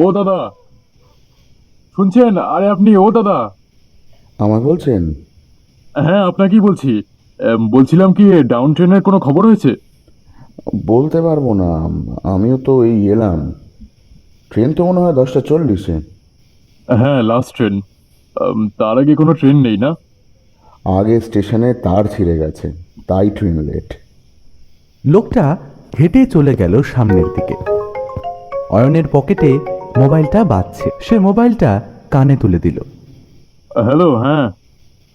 ও দাদা, শুনছেন? আরে আপনি, ও দাদা। আমাকে বলছেন? হ্যাঁ, আপনাকেই বলছি। বলছিলাম কি, ডাউন ট্রেনের কোনো খবর হয়েছে? বলতে পারবো না। আমিও তো এই এলাম। ট্রেন তো মনে হয় 10টা 40-এ। হ্যাঁ, লাস্ট ট্রেন। তার আগে কোনো ট্রেন নেই না? আগে স্টেশনে তার ছিঁড়ে গেছে, তাই ট্রেন লেট। লোকটা হেঁটে চলে গেল সামনের দিকে। অয়নের পকেটে মোবাইলটা বাজছে, সে মোবাইলটা কানে তুলে দিল। হ্যালো, হ্যাঁ।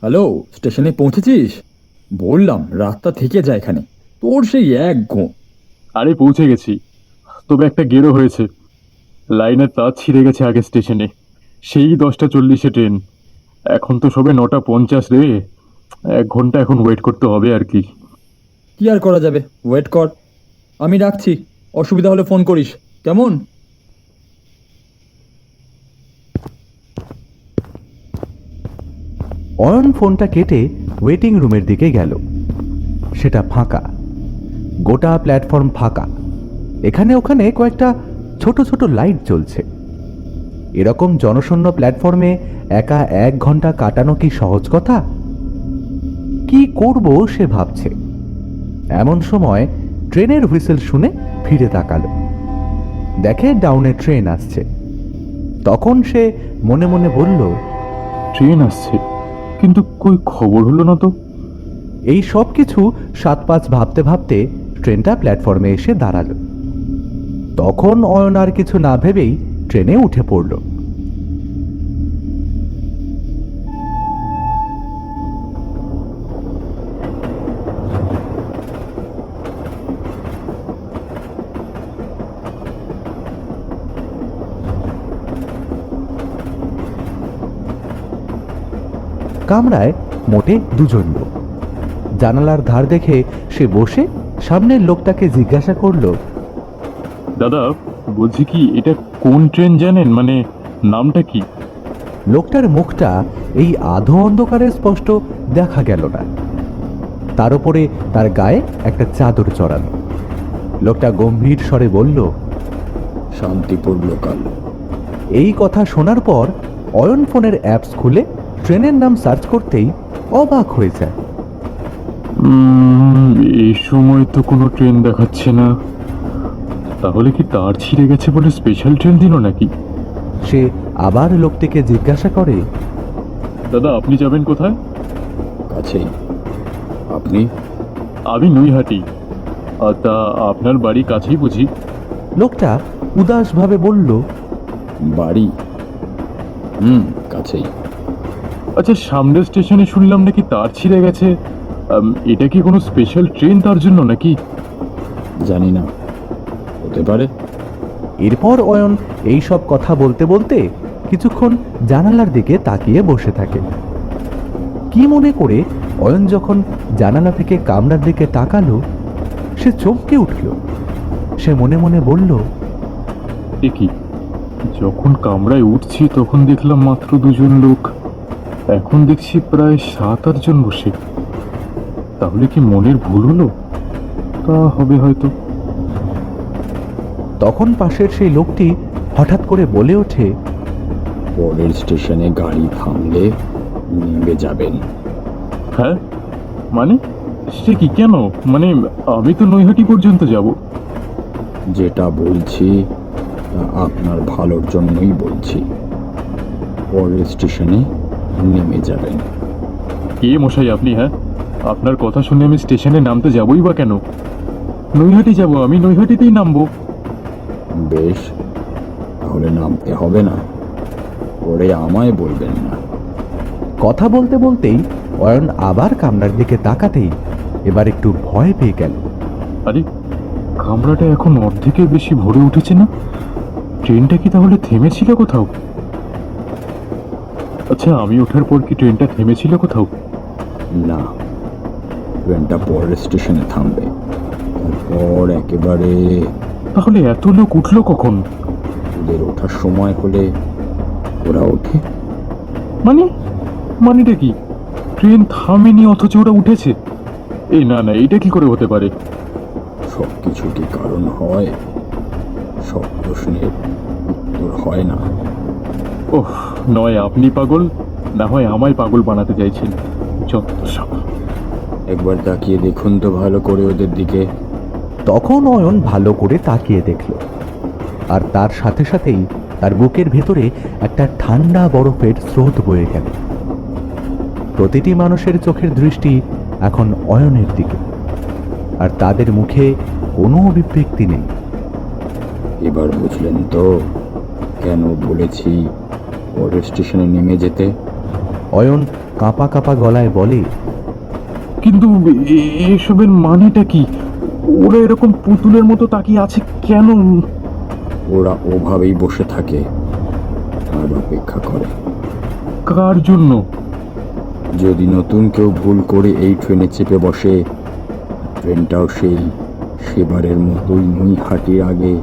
হ্যালো, স্টেশনে পৌঁছেছিস? বললাম রাতটা থেকে যায় এখানে, তোর সেই এক ঘুম। আরে পৌঁছে গেছি, তবে একটা গেরো হয়েছে। লাইনের তার ছিঁড়ে গেছে আগে স্টেশনে। সেই 10টা 40-এ ট্রেন। এখন তো সবে 9টা 50 রে। 1 ঘন্টা এখন ওয়েট করতে হবে আর কি। কি আর করা যাবে, ওয়েট কর। আমি রাখছি, অসুবিধা হলে ফোন করিস, কেমন? অয়ন ফোনটা কেটে ওয়েটিং রুমের দিকে গেল। সেটা ফাঁকা, গোটা প্ল্যাটফর্ম ফাঁকা। এখানে ওখানে কয়েকটা ছোট ছোট লাইট জ্বলছে। এরকম জনশূন্য প্ল্যাটফর্মে একা 1 ঘন্টা কাটানো কি সহজ কথা? কি করব সে ভাবছে। এমন সময় ট্রেনের হুইসেল শুনে ফিরে তাকালো। দেখে ডাউনে ট্রেন আসছে। তখন সে মনে মনে বলল, ট্রেন আসছে, কিন্তু কই খবর হলো না তো। এই সব কিছু 7-5 ভাবতে ভাবতে ট্রেনটা প্ল্যাটফর্মে এসে দাঁড়ালো। তখন অয়ন আর কিছু না ভেবেই ট্রেনে উঠে পড়ল। কামরায় মোটে 2জন লোক। জানালার ধার দেখে সে বসে সামনের লোকটাকে জিজ্ঞাসা করলো, দাদা, বলছি কি, এটা কোন ট্রেন জানেন? মানে নামটা কি? লোকটার মুখটা এই আধো অন্ধকারে স্পষ্ট দেখা গেল না। তার উপরে তার গায়ে একটা চাদর চড়ানো। লোকটা গম্ভীর স্বরে বলল, শান্তিপুর লোকাল। এই কথা শোনার পর অয়ন ফোনের অ্যাপস খুলে ট্রেনের নাম সার্চ করতেই অবাক হয়ে যায়। উম, এই সময় তো কোনো ট্রেন দেখাচ্ছে না। তাহলে কি তার ছিঁড়ে গেছে বলে স্পেশাল ট্রেন দিল নাকি? সে আবার লোকটিকে জিজ্ঞাসা করে, দাদা, আপনি যাবেন কোথায়? কাছেই। আপনি? আমি নৈহাটি। তা আপনার বাড়ি কাছেই বুঝি? লোকটা উদাসভাবে বলল, বাড়ি? কাছেই। আচ্ছা, সামনের স্টেশনে শুনলাম নাকি তার ছিঁড়ে গেছে। এটা কি কোনো স্পেশাল ট্রেন তার জন্য নাকি? জানি না, হতে পারে। এরপর অয়ন এই সব কথা বলতে বলতে কিছুক্ষণ জানালার দিকে তাকিয়ে বসে থাকে। কি মনে করে অয়ন যখন জানালা থেকে কামরার দিকে তাকালো, সে চমকে উঠল। সে মনে মনে বলল, এ কি, যখন কামরায় উঠছি তখন দেখলাম মাত্র 2জন লোক। এখন দেখছি প্রায় 7-8 জন বসে। তাহলে কি মনের ভুল হলো? তা হবে হয়তো। তখন পাশের সেই লোকটি হঠাৎ করে বলে ওঠে, পরের স্টেশনে গাড়ি থামলে নেমে যাবেন। হ্যাঁ, মানে সে কি, কেন? মানে আমি তো নৈহাটি পর্যন্ত যাব। যেটা বলছি তা আপনার ভালোর জন্যই বলছি। পরের স্টেশনে নেমে যাবেন। কে মশাই আপনি? হ্যাঁ, আপনার কথা শুনে আমি স্টেশনে নামতে যাবই বা কেন? নৈহাটি যাব, আমি নৈহাটিতেই নামবো। বেশ, তাহলে নামতে হবে না, পরে আমায় বলবেন না। কথা বলতে বলতেই অয়ন আবার কামরার দিকে তাকাতেই এবার একটু ভয় পেয়ে গেল। আরে, কামরাটা এখন অর্ধেকের বেশি ভরে উঠেছে না? ট্রেনটা কি তাহলে থেমেছিল কোথাও? আচ্ছা, আমি ওঠার পর কি ট্রেনটা থেমেছিল কোথাও? না, ট্রেনটা পরের স্টেশনে থামবে, তারপর একেবারে। তাহলে এত লোক উঠলো কখন? ওদের ওঠার সময় হলে ওরা ওঠে। মানে, মানেটা কি? ট্রেন থামেনি অথচ ওরা উঠেছে? এই না না, এটা কি করে হতে পারে? সব কিছু কি কারণ হয়? সব প্রশ্নের উত্তর হয় না। ওহ, নয় আপনি পাগল, না হয় আমায় পাগল বানাতে চাইছেন। যত সব। একবার তাকিয়ে দেখুন তো ভালো করে ওদের দিকে। তখন অয়ন ভালো করে তাকিয়ে দেখল, আর তার সাথে সাথেই তার বুকের ভেতরে একটা ঠান্ডা বরফের স্রোত বয়ে গেল। প্রতিটি মানুষের চোখের দৃষ্টি এখন অয়নের দিকে, আর তাদের মুখে কোনো অভিব্যক্তি নেই। এবার বুঝলেন তো কেন বলেছি পরের স্টেশনে নেমে যেতে? অয়ন কাঁপা কাঁপা গলায় বলে, কিন্তু এসবের মানেটা কি? ওরা এরকম পুতুলের মতো তাকিয়ে আছে কেন? ওরা ওভাবেই বসে থাকে আর অপেক্ষা করে। কার জন্য? যদি নতুন কেউ ভুল করে এই ট্রেনে চেপে বসে, ট্রেনটাও সেই সেবারের মতোই নৈহাটির আগে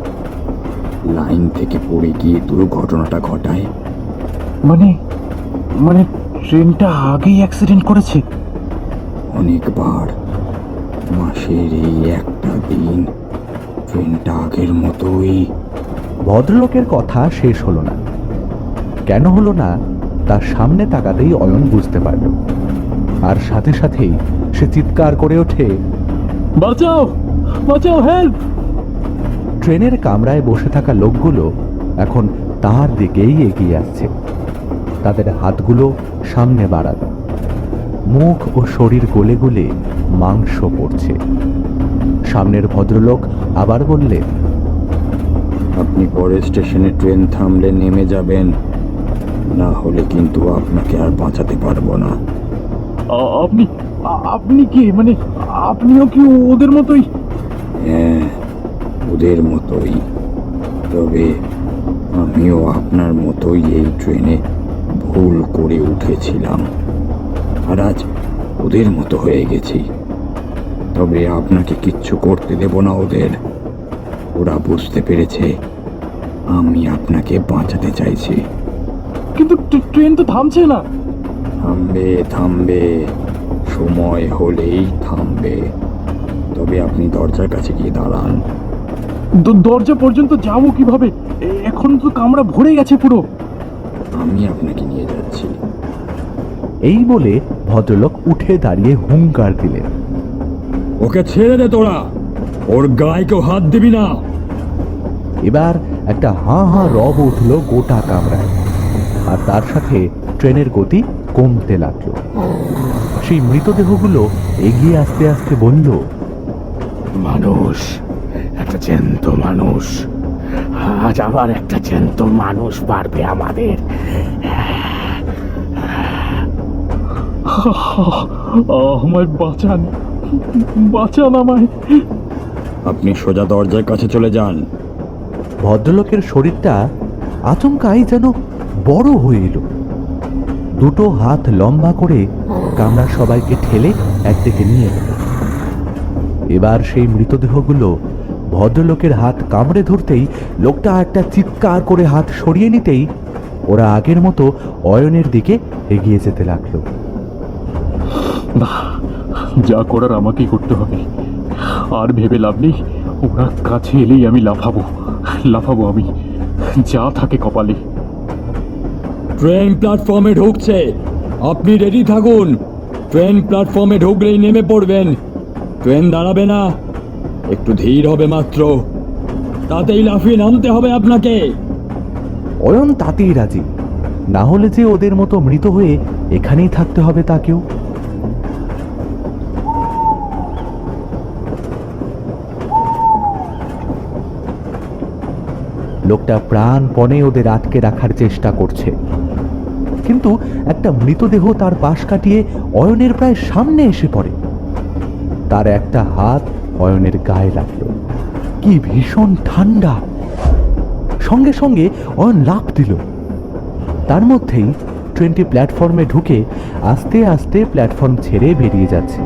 লাইন থেকে পড়ে গিয়ে দুর্ঘটনাটা ঘটায়। মানে মানে ট্রেনটা আগেই অ্যাক্সিডেন্ট করেছে? অনেকবার। মাসের এই একটা দিন ট্রেনটা আগের মতোই। ভদ্রলোকের কথা শেষ হলো না। কেন হলো না তার সামনে তাকাতেই অয়ন বুঝতে পারল, আর সাথে সাথেই সে চিৎকার করে ওঠে, বাঁচাও, বাঁচাও, হেল্প! ট্রেনের কামরায় বসে থাকা লোকগুলো এখন তার দিকেই এগিয়ে আসছে। তাদের হাতগুলো সামনে বাড়ানো, মুখ ও শরীর গলে গলে মাংস পড়ছে। সামনের ভদ্রলোক আবার বললেন, আপনি পরের স্টেশনে ট্রেন থামলে নেমে যাবেন, না হলে কিন্তু আপনাকে আর বাঁচাতে পারবো না। আপনি আপনি কি, মানে আপনিও কি ওদের মতোই? হ্যাঁ, ওদের মতোই। তবে আমিও আপনার মতোই এই ট্রেনে ভুল করে উঠেছিলাম, আর আজ ওদের মতো হয়ে গেছি। তবে আপনাকে কিচ্ছু করতে দেব না ওদের। ওরা বুঝতে পেরেছে আমি আপনাকে বাঁচাতে চাইছি। কিন্তু ট্রেন তো থামছে না। থামবে থামবে, সময় হলেই থামবে। তবে আপনি দরজার কাছে গিয়ে দাঁড়ান। দরজা পর্যন্ত যাবো কিভাবে? এখন তো কামরা ভরে গেছে পুরো। আমি আপনাকে নিয়ে যাচ্ছি। এই বলে ভদ্রলোক উঠে দাঁড়িয়ে হুঙ্কার দিলেন, ওকে ছেড়ে দে তোরা, ওর গায়ে কেউ হাত দিবি না। এবার একটা হাঁ হাঁ রব উঠল গোটা কামরায়, আর তার সাথে ট্রেনের গতি কমতে লাগলো। সেই মৃতদেহগুলো এগিয়ে আসতে আসতে বলল, মানুষ, একটা জ্যান্ত মানুষ। আজ আবার একটা জ্যান্ত মানুষ পারবে আমাদের। আমায় বাঁচান, বাঁচান আমায়। আপনি সোজা দরজার কাছে চলে যান। ভদ্রলোকের শরীরটা আচমকাই যেন বড় হয়ে এলো। দুটো হাত লম্বা করে কামরার সবাইকে ঠেলে একদিকে নিয়ে গেল। এবার সেই মৃতদেহগুলো ভদ্রলোকের হাত কামড়ে ধরতেই লোকটা একটা চিৎকার করে হাত সরিয়ে নিতেই ওরা আগের মতো অয়নের দিকে এগিয়ে যেতে লাগলো। না, যা করার আমাকেই করতে হবে। আর ভেবে লাভ নেই। ওরা কাছে এলেই আমি লাফাবো, লাফাবো আমি, যা থাকে কপালে। ট্রেন প্ল্যাটফর্মে ঢুকছে, আপনি রেডি থাকুন। ট্রেন প্ল্যাটফর্মে ঢুকলেই নেমে পড়বেন। ট্রেন দাঁড়াবে না, একটু ধীর হবে মাত্র, তাতেই লাফিয়ে নামতে হবে আপনাকে। অয়ন তাতেই রাজি, না হলে যে ওদের মতো মৃত হয়ে এখানেই থাকতে হবে তাকেও। লোকটা প্রাণপণে ওদের আটকে রাখার চেষ্টা করছে, কিন্তু একটা মৃতদেহ তার পাশ কাটিয়ে অয়নের প্রায় সামনে এসে পড়ে। তার একটা হাত অয়নের গায়ে লাগলো। কি ভীষণ ঠান্ডা! সঙ্গে সঙ্গে অয়ন লাফ দিল। তার মধ্যেই ট্রেনটি প্ল্যাটফর্মে ঢুকে আস্তে আস্তে প্ল্যাটফর্ম ছেড়ে বেরিয়ে যাচ্ছে।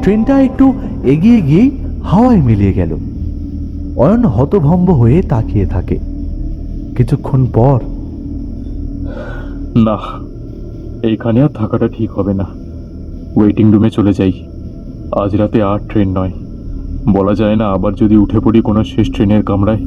ট্রেনটা একটু এগিয়ে গিয়েই হাওয়ায় মিলিয়ে গেল। অয়ন হতভম্ব হয়ে তাকিয়ে থাকে। কিছুক্ষণ পর, না, এইখানে আর থাকাটা ঠিক হবে না। ওয়েটিং রুমে চলে যাই। আজ রাতে আর ট্রেন নয়। বলা যায় না, আবার যদি উঠে পড়ি কোনো শেষ ট্রেনের কামরায়।